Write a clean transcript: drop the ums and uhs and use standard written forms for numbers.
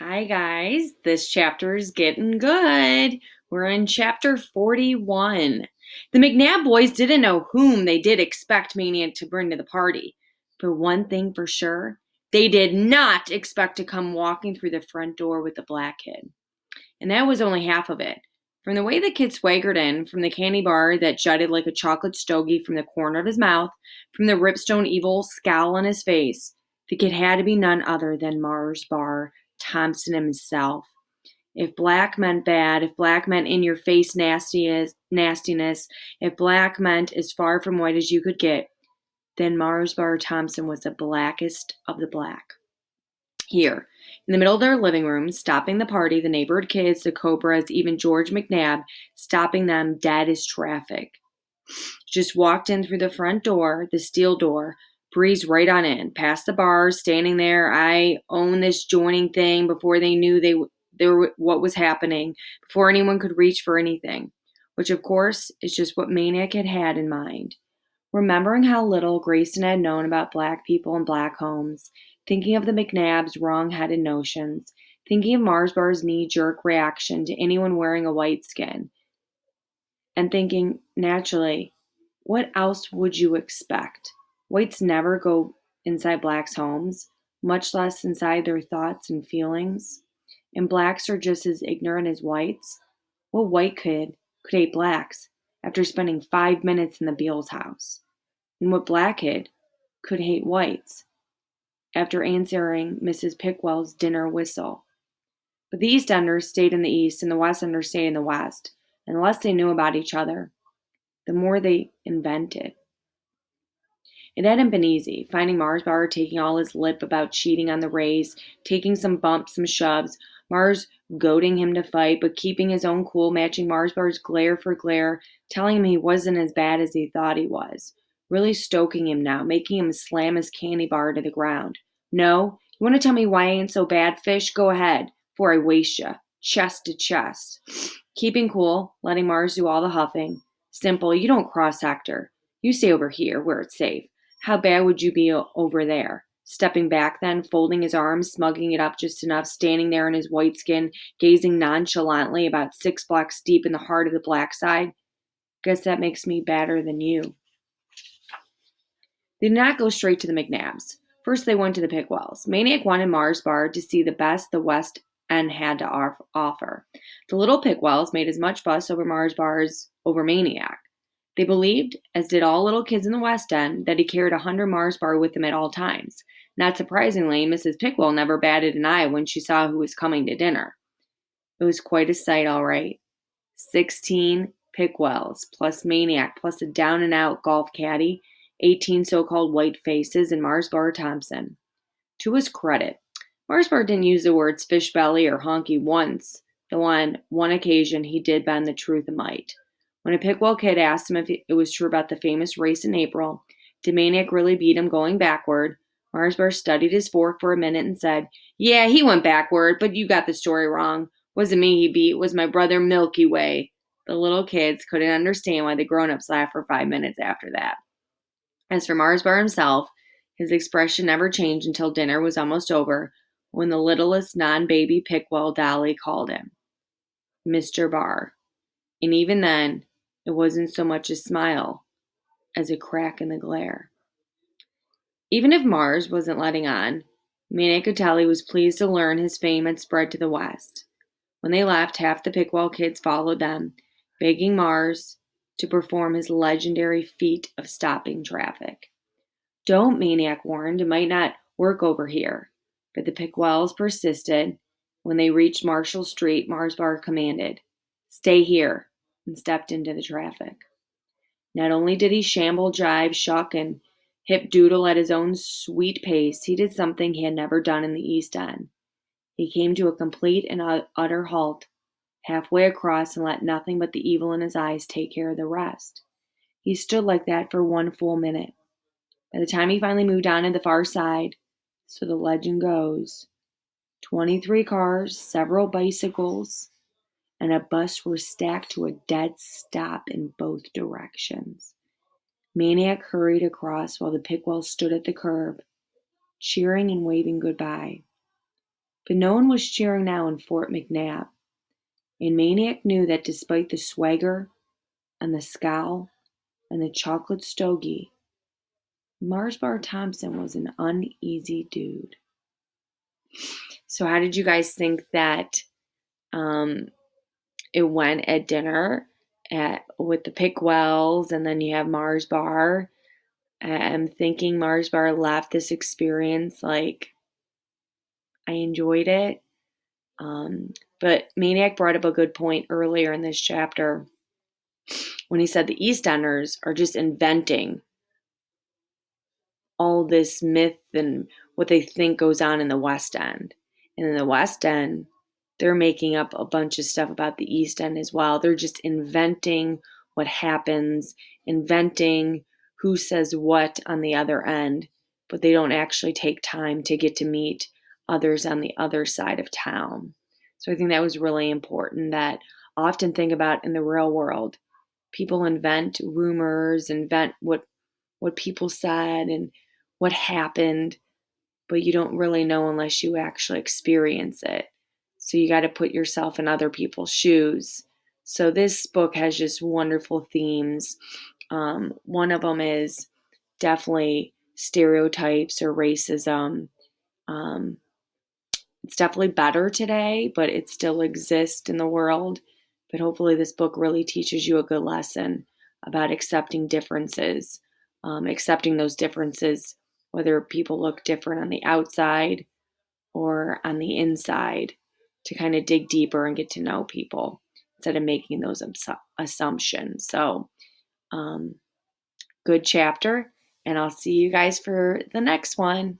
Hi, guys. This chapter is getting good. We're in chapter 41. The McNabb boys didn't know whom they did expect Maniac to bring to the party. But one thing for sure, they did not expect to come walking through the front door with the black kid. And that was only half of it. From the way the kid swaggered in, from the candy bar that jutted like a chocolate stogie from the corner of his mouth, from the ripstone evil scowl on his face, the kid had to be none other than Mars Bar Thompson himself. If black meant bad, if black meant in your face nastiness, if black meant as far from white as you could get, then Mars Bar Thompson was the blackest of the black. Here, in the middle of their living room, stopping the party, the neighborhood kids, the Cobras, even George McNabb, stopping them dead as traffic. Just walked in through the front door, the steel door, breezed right on in, past the bars, standing there. I own this joining thing before they knew what was happening, before anyone could reach for anything, which of course is just what Maniac had in mind. Remembering how little Grayson had known about black people and black homes, thinking of the McNabbs' wrong-headed notions, thinking of Marsbar's knee-jerk reaction to anyone wearing a white skin, and thinking, naturally, what else would you expect? Whites never go inside blacks' homes, much less inside their thoughts and feelings. And blacks are just as ignorant as whites. What white kid could hate blacks after spending 5 minutes in the Beals house? And what black kid could hate whites after answering Mrs. Pickwell's dinner whistle? But the East Enders stayed in the East and the West Enders stayed in the West, and the less they knew about each other, the more they invented. It hadn't been easy, finding Marsbar taking all his lip about cheating on the race, taking some bumps, some shoves, Mars goading him to fight, but keeping his own cool, matching Marsbar's glare for glare, telling him he wasn't as bad as he thought he was. Really stoking him now, making him slam his candy bar to the ground. No? You want to tell me why I ain't so bad, fish? Go ahead, before I waste you. Chest to chest. Keeping cool, letting Mars do all the huffing. Simple, you don't cross Hector. You stay over here, where it's safe. How bad would you be over there? Stepping back then, folding his arms, smugging it up just enough, standing there in his white skin, gazing nonchalantly about 6 blocks deep in the heart of the black side. Guess that makes me badder than you. They did not go straight to the McNabbs. First they went to the Pickwells. Maniac wanted Mars Bar to see the best the West End had to offer. The little Pickwells made as much fuss over Mars Bar as over Maniac. They believed, as did all little kids in the West End, that he carried 100 Mars Bar with him at all times. Not surprisingly, Mrs. Pickwell never batted an eye when she saw who was coming to dinner. It was quite a sight, all right. 16 Pickwells, plus Maniac, plus a down-and-out golf caddy, 18 so-called white faces, and Mars Bar Thompson. To his credit, Mars Bar didn't use the words fish belly or honky once, though on one occasion he did bend the truth a mite. When a Pickwell kid asked him if it was true about the famous race in April, did Maniac really beat him going backward, Marsbar studied his fork for a minute and said, "Yeah, he went backward, but you got the story wrong. Wasn't me he beat, was my brother Milky Way." The little kids couldn't understand why the grown-ups laughed for 5 minutes after that. As for Marsbar himself, his expression never changed until dinner was almost over, when the littlest non-baby Pickwell dolly called him Mr. Barr. And even then, it wasn't so much a smile as a crack in the glare. Even if Mars wasn't letting on, Maniac could tell he was pleased to learn his fame had spread to the West. When they left, half the Pickwell kids followed them, begging Mars to perform his legendary feat of stopping traffic. "Don't," Maniac warned. "It might not work over here." But the Pickwells persisted. When they reached Marshall Street, Marsbar commanded, "Stay here," and stepped into the traffic. Not only did he shamble, jive, shuck, and hip doodle at his own sweet pace, he did something he had never done in the East End. He came to a complete and utter halt, halfway across, and let nothing but the evil in his eyes take care of the rest. He stood like that for one full minute. By the time he finally moved on to the far side, so the legend goes, 23 cars, several bicycles, and a bus were stacked to a dead stop in both directions. Maniac hurried across while the Pickwells stood at the curb, cheering and waving goodbye. But no one was cheering now in Fort McNabb, and Maniac knew that despite the swagger and the scowl and the chocolate stogie, Mars Bar Thompson was an uneasy dude. So how did you guys think that it went at dinner with the Pickwells, and then you have Mars Bar? I'm thinking Mars Bar left this experience like I enjoyed it. But Maniac brought up a good point earlier in this chapter when he said the EastEnders are just inventing all this myth and what they think goes on in the West End. And in the West End, they're making up a bunch of stuff about the East End as well. They're just inventing what happens, inventing who says what on the other end, but they don't actually take time to get to meet others on the other side of town. So I think that was really important that I often think about in the real world. People invent rumors, invent what people said and what happened, but you don't really know unless you actually experience it. So you got to put yourself in other people's shoes. So this book has just wonderful themes. One of them is definitely stereotypes or racism. Um, it's definitely better today, but it still exists in the world. But hopefully, this book really teaches you a good lesson about accepting differences, accepting those differences, whether people look different on the outside or on the inside, to kind of dig deeper and get to know people instead of making those assumptions. So, good chapter, and I'll see you guys for the next one.